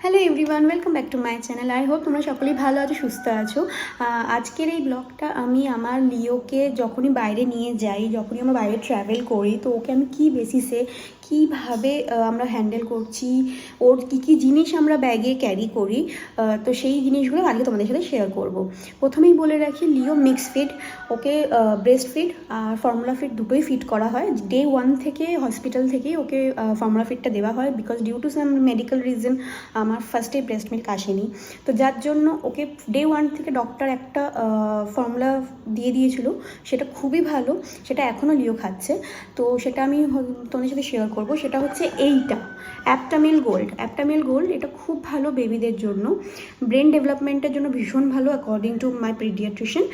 Hello everyone, welcome back to my channel. I hope তোমরা সকলেই ভালো আছো, সুস্থ আছো। আজকের এই ব্লগটা আমি আমার লিওকে যখনই বাইরে নিয়ে যাই, যখনই আমরা বাইরে ট্রাভেল করি, তো ওকে আমি কী বেসিসে কীভাবে আমরা হ্যান্ডেল করছি, ওর কী কী জিনিস আমরা ব্যাগে ক্যারি করি, তো সেই জিনিসগুলো আজকে তোমাদের সাথে শেয়ার করব। প্রথমেই বলে রাখি, লিও মিক্স ফিড, ওকে ব্রেস্ট ফিড আর ফর্মুলা ফিড দুটোই ফিড করা হয়। ডে 1 থেকে হসপিটাল থেকেই ওকে ফর্মুলা ফিডটা দেওয়া হয়, because due to some medical reason আমার ফার্স্টে ব্রেস্ট মিল্ক আসেনি। তো যার জন্য ওকে ডে 1 থেকে ডক্টর একটা ফর্মুলা দিয়ে দিয়েছিল, সেটা খুবই ভালো, সেটা এখনও লিও খাচ্ছে। তো সেটা আমি তোমাদের সাথে শেয়ার করব। সেটা হচ্ছে এইটা অ্যাপটামিল গোল্ড। অ্যাপটামিল গোল্ড এটা খুব ভালো বেবিদের জন্য, ব্রেন ডেভেলপমেন্টের জন্য ভীষণ ভালো অ্যাকর্ডিং টু মাই পিডিয়াট্রিশিয়ান।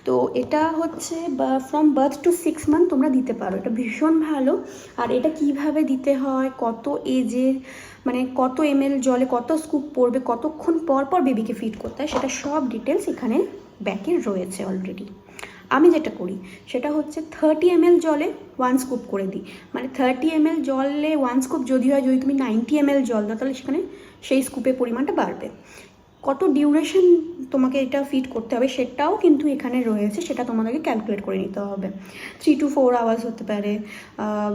তো এটা হচ্ছে ফ্রম বার্থ টু 6 মান্থ তোমরা দিতে পারো, এটা ভীষণ ভালো। আর এটা কিভাবে দিতে হয়, কত এজের, মানে কত ml জলে কত স্কুপ পড়বে, কতক্ষণ পর পর বেবিকে ফিড করতে হয়, সেটা সব ডিটেলস এখানে ব্যাকে রয়েছে অলরেডি। আমি যেটা করি সেটা হচ্ছে 30 ml জলে 1 স্কুপ করে দিই। মানে 30 ml জলে 1 স্কুপ যদি হয়, যদি তুমি 90 ml জল দাও তাহলে সেখানে সেই স্কুপের পরিমাণটা বাড়বে। কত ডিউরেশন তোমাকে এটা ফিড করতে হবে সেটাও কিন্তু এখানে রয়েছে, সেটা তোমাদেরকে ক্যালকুলেট করে নিতে হবে। 3 to 4 আওয়ার্স হতে পারে,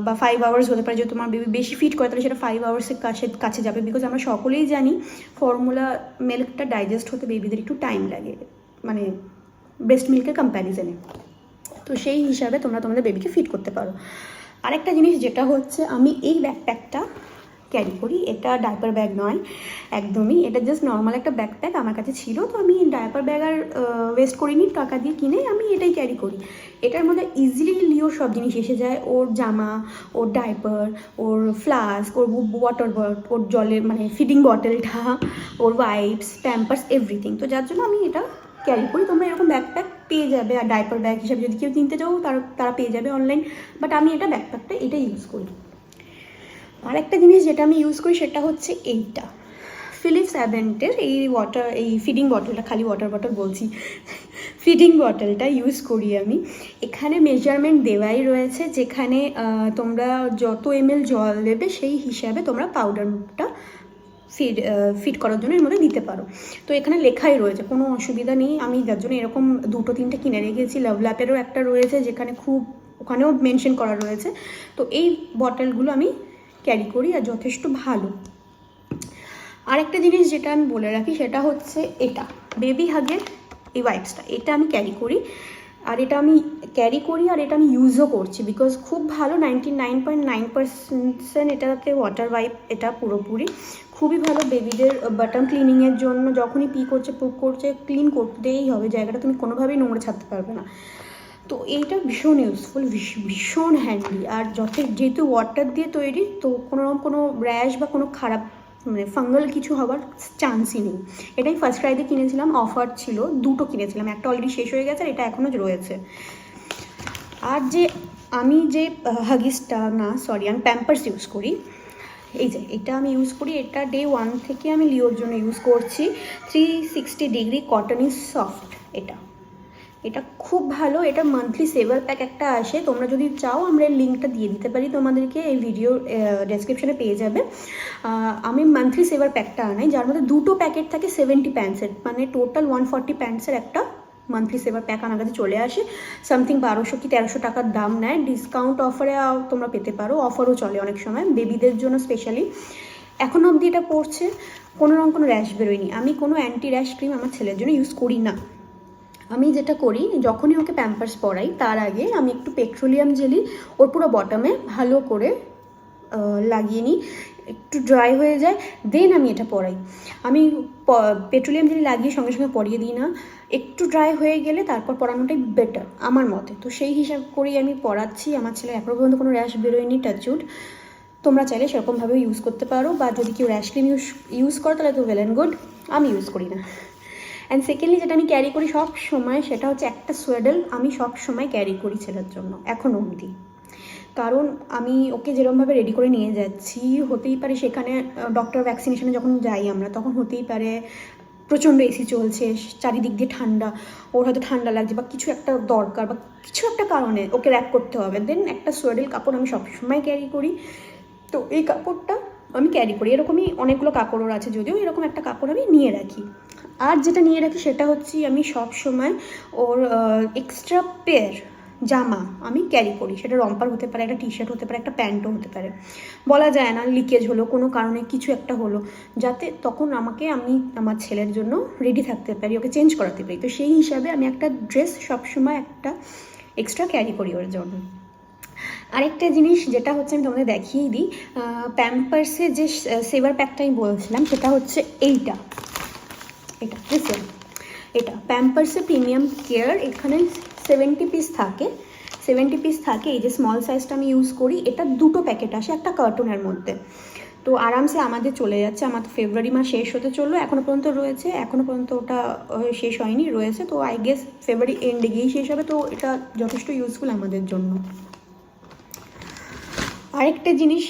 বা 5 আওয়ার্স হতে পারে। যদি তোমার বেবি বেশি ফিড করে তাহলে সেটা 5 আওয়ার্সের কাছে যাবে, বিকজ আমরা সকলেই জানি ফর্মুলা মিল্কটা ডাইজেস্ট হতে বেবিদের একটু টাইম লাগে, মানে ব্রেস্ট মিল্কের কম্প্যারিজনে। তো সেই হিসাবে তোমরা তোমাদের বেবিকে ফিড করতে পারো। আরেকটা জিনিস যেটা হচ্ছে, আমি এই ব্যাকপ্যাকটা ক্যারি করি। এটা ডায়াপার ব্যাগ নয় একদমই, এটা জাস্ট নর্মাল একটা ব্যাকপ্যাক আমার কাছে ছিল। তো আমি ডায়াপার ব্যাগ আর ওয়েস্ট করিনি, টাকা দিয়ে কিনে আমি এটাই ক্যারি করি। এটার মধ্যে ইজিলি লিওর সব জিনিস এসে যায়, ওর জামা, ওর ডায়াপার, ওর ফ্লাস্ক, ওর ওয়াটার ওর জলের মানে ফিডিং বটলটা, ওর ওয়াইপস, প্যাম্পার্স, এভরিথিং। তো যার জন্য আমি এটা ক্যারি করি। তোমরা এরকম ব্যাকপ্যাক পেয়ে যাবে, আর ডায়াপার ব্যাগ হিসাবে যদি কেউ কিনতে চাও তারা পেয়ে যাবে অনলাইন, বাট আমি এটা ব্যাকপ্যাকটা এটা ইউজ করি। আর একটা জিনিস যেটা আমি ইউজ করি সেটা হচ্ছে এইটা ফিলিপস অ্যাভেন্টের এই ফিডিং বটলটা, খালি ওয়াটার বটল বলছি, ফিডিং বটলটা ইউজ করি আমি। এখানে মেজারমেন্ট দেওয়াই রয়েছে, যেখানে তোমরা যত ml জল দেবে সেই হিসাবে তোমরা পাউডারটা ফিড করার জন্য এর মধ্যে দিতে পারো। তো এখানে লেখাই রয়েছে, কোনো অসুবিধা নেই। আমি যার জন্য এরকম 2-3টে কিনে রেখেছি। লাভ ল্যাপেরও একটা রয়েছে যেখানে ওখানেও মেনশন করা রয়েছে। তো এই বটলগুলো আমি ক্যারি করি আর যথেষ্ট ভালো। আরেকটা জিনিস যেটা আমি বলে রাখি সেটা হচ্ছে এটা বেবি হাগের এই ওয়াইপসটা, এটা আমি ক্যারি করি। আর এটা আমি ইউজও করছি, বিকজ খুব ভালো, 99.9% এটাতে ওয়াটার ওয়াইপ, এটা পুরোপুরি খুবই ভালো বেবিদের বাটন ক্লিনিংয়ের জন্য। যখনই পি করছে, পুপ করছে, ক্লিন করতেই হবে জায়গাটা, তুমি কোনোভাবেই নোংরা ছাড়তে পারবে না। তো এইটা ভীষণ ইউজফুল, ভীষণ হ্যান্ডি। আর যেহেতু ওয়াটার দিয়ে তৈরি, তো কোনো র্যাশ বা কোনো খারাপ মানে ফাঙ্গাল কিছু হওয়ার চান্সই নেই। এটাই ফার্স্ট ক্রাইতে কিনেছিলাম, অফার ছিল, 2টো কিনেছিলাম, একটা অলরেডি শেষ হয়ে গেছে আর এটা এখনও রয়েছে। আর আমি হাগিসটা আমি প্যাম্পার্স ইউজ করি। এটা আমি ইউজ করি, এটা ডে 1 থেকে আমি লিওর জন্য ইউজ করছি। 360 ডিগ্রি কটনি সফট, এটা খুব ভালো। এটা মান্থলি সেভার প্যাক একটা আসে, তোমরা যদি চাও আমরা এই লিঙ্কটা দিয়ে দিতে পারি তোমাদেরকে, এই ভিডিও ডেসক্রিপশনে পেয়ে যাবে। আমি মান্থলি সেভার প্যাকটা আনাই, যার মধ্যে 2টো প্যাকেট থাকে 70 প্যান্টসের, মানে টোটাল 140 প্যান্টসের একটা মান্থলি সেভার প্যাক আমার কাছে চলে আসে। সামথিং 1200 কি 1300 টাকার দাম নেয়, ডিসকাউন্ট অফারে তোমরা পেতে পারো, অফারও চলে অনেক সময় বেবিদের জন্য স্পেশালি। এখনও অবধি এটা পড়ছে, কোনো র্যাশ বেরোয়নি। আমি কোনো অ্যান্টি র্যাশ ক্রিম আমার ছেলের জন্য ইউজ করি না। আমি যেটা করি, যখনই ওকে প্যাম্পার্স পরাই তার আগে আমি একটু পেট্রোলিয়াম জেলি ওর পুরো বটমে ভালো করে লাগিয়ে নিই, একটু ড্রাই হয়ে যায়, দেন আমি এটা পরাই। আমি পেট্রোলিয়াম জেলি লাগিয়ে সঙ্গে সঙ্গে পরিয়ে দিই না, একটু ড্রাই হয়ে গেলে তারপর পরানোটাই বেটার আমার মতে। তো সেই হিসাব করেই আমি পরাচ্ছি। আমার ছেলে এখনও পর্যন্ত কোনো র্যাশ বেরোয়নি, টাচউড। তোমরা চাইলে সেরকমভাবেও ইউজ করতে পারো, বা যদি কেউ র্যাশ ক্রিম ইউজ করো তাহলে তো ওয়েল অ্যান্ড গুড, আমি ইউজ করি না। অ্যান্ড সেকেন্ডলি যেটা আমি ক্যারি করি সব সময়, সেটা হচ্ছে একটা সোয়েডেল আমি সব সময় ক্যারি করি ছেলের জন্য এখনও অবধি। কারণ আমি ওকে যেরকমভাবে রেডি করে নিয়ে যাচ্ছি, হতেই পারে সেখানে ডক্টর ভ্যাকসিনেশনে যখন যাই আমরা, তখন হতেই পারে প্রচণ্ড এসি চলছে, চারিদিক দিয়ে ঠান্ডা, ওর হয়তো ঠান্ডা লাগছে বা কিছু একটা দরকার বা কিছু একটা কারণে ওকে র্যাপ করতে হবে, দেন একটা সোয়েডেল কাপড় আমি সবসময় ক্যারি করি। তো এই কাপড়টা আমি ক্যারি করি। এরকমই অনেকগুলো কাপড় আছে, যদিও এরকম একটা কাপড় আমি নিয়ে রাখি। আর যেটা নিয়ে রাখি সেটা হচ্ছে আমি সব সময় ওর এক্সট্রা পেয়ার জামা আমি ক্যারি করি। সেটা রম্পার হতে পারে, একটা টি শার্ট হতে পারে, একটা প্যান্টও হতে পারে। বলা যায় না লিকেজ হলো, কোনো কারণে কিছু একটা হলো, যাতে তখন আমি আমার ছেলের জন্য রেডি থাকতে পারি, ওকে চেঞ্জ করাতে পারি। তো সেই হিসাবে আমি একটা ড্রেস সবসময় একটা এক্সট্রা ক্যারি করি ওর জন্য। আরেকটা জিনিস যেটা হচ্ছে আমি তোমাদের দেখিয়ে দিই, প্যাম্পার্সের যে সেভার প্যাকটা আমি বলছিলাম সেটা হচ্ছে এটা বুঝছেন, এটা প্যাম্পার্সের প্রিমিয়াম কেয়ার। এখানে 70 পিস থাকে, 70 পিস থাকে। এই যে স্মল সাইজটা আমি ইউজ করি, এটা 2টো প্যাকেট আসে একটা কার্টুনের মধ্যে। তো আরামসে আমাদের চলে যাচ্ছে। আমার তো ফেব্রুয়ারি মাস শেষ হতে চললো, এখনও পর্যন্ত রয়েছে, এখনও পর্যন্ত ওটা শেষ হয়নি, রয়েছে। তো আই গেস ফেব্রুয়ারি এন্ডে গিয়েই শেষ হবে। তো এটা যথেষ্ট ইউজফুল আমাদের জন্য। আরেকটা জিনিস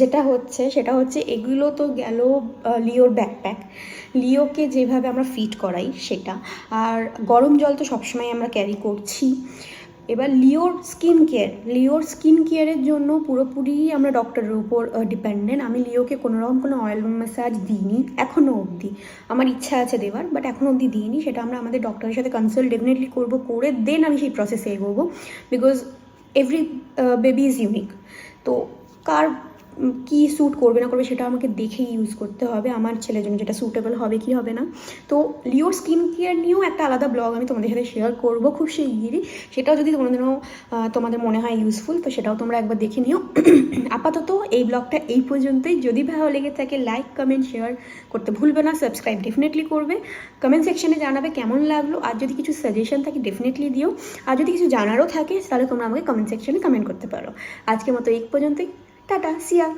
যেটা হচ্ছে সেটা হচ্ছে এগুলো তো গেল লিওর ব্যাকপ্যাক, লিওকে যেভাবে আমরা ফিট করাই সেটা। আর গরম জল তো সবসময় আমরা ক্যারি করছি। এবার লিওর স্কিন কেয়ারের জন্য পুরোপুরি আমরা ডক্টরের উপর ডিপেন্ডেন্ট। আমি লিওকে কোনোরকম কোনো অয়েল ম্যাসাজ দিইনি এখনও অবধি। আমার ইচ্ছা আছে দেওয়ার, বাট এখনও অবধি দিইনি। সেটা আমরা আমাদের ডক্টরের সাথে কনসাল্ট ডেফিনেটলি করবো, করে দেন আমি সেই প্রসেসে এগোবো। Because every baby is unique. তো কার কী স্যুট করবে না করবে সেটা আমাকে দেখেই ইউজ করতে হবে, আমার ছেলের জন্য যেটা সুটেবল হবে কি হবে না। তো লিওর স্কিন কেয়ার নিয়েও একটা আলাদা ব্লগ আমি তোমাদের সাথে শেয়ার করবো খুব শিগগিরই। সেটাও যদি তোমাদের মনে হয় ইউজফুল, তো সেটাও তোমরা একবার দেখে নিও। আপাতত এই ব্লগটা এই পর্যন্তই। যদি ভালো লেগে থাকে লাইক কমেন্ট শেয়ার করতে ভুলবে না, সাবস্ক্রাইব ডেফিনেটলি করবে, কমেন্ট সেকশনে জানাবে কেমন লাগলো। আর যদি কিছু সাজেশন থাকে ডেফিনেটলি দিও, আর যদি কিছু জানারও থাকে তাহলে তোমরা আমাকে কমেন্ট সেকশনে কমেন্ট করতে পারো। আজকের মতো এই পর্যন্তই, টাটা, সিয়া।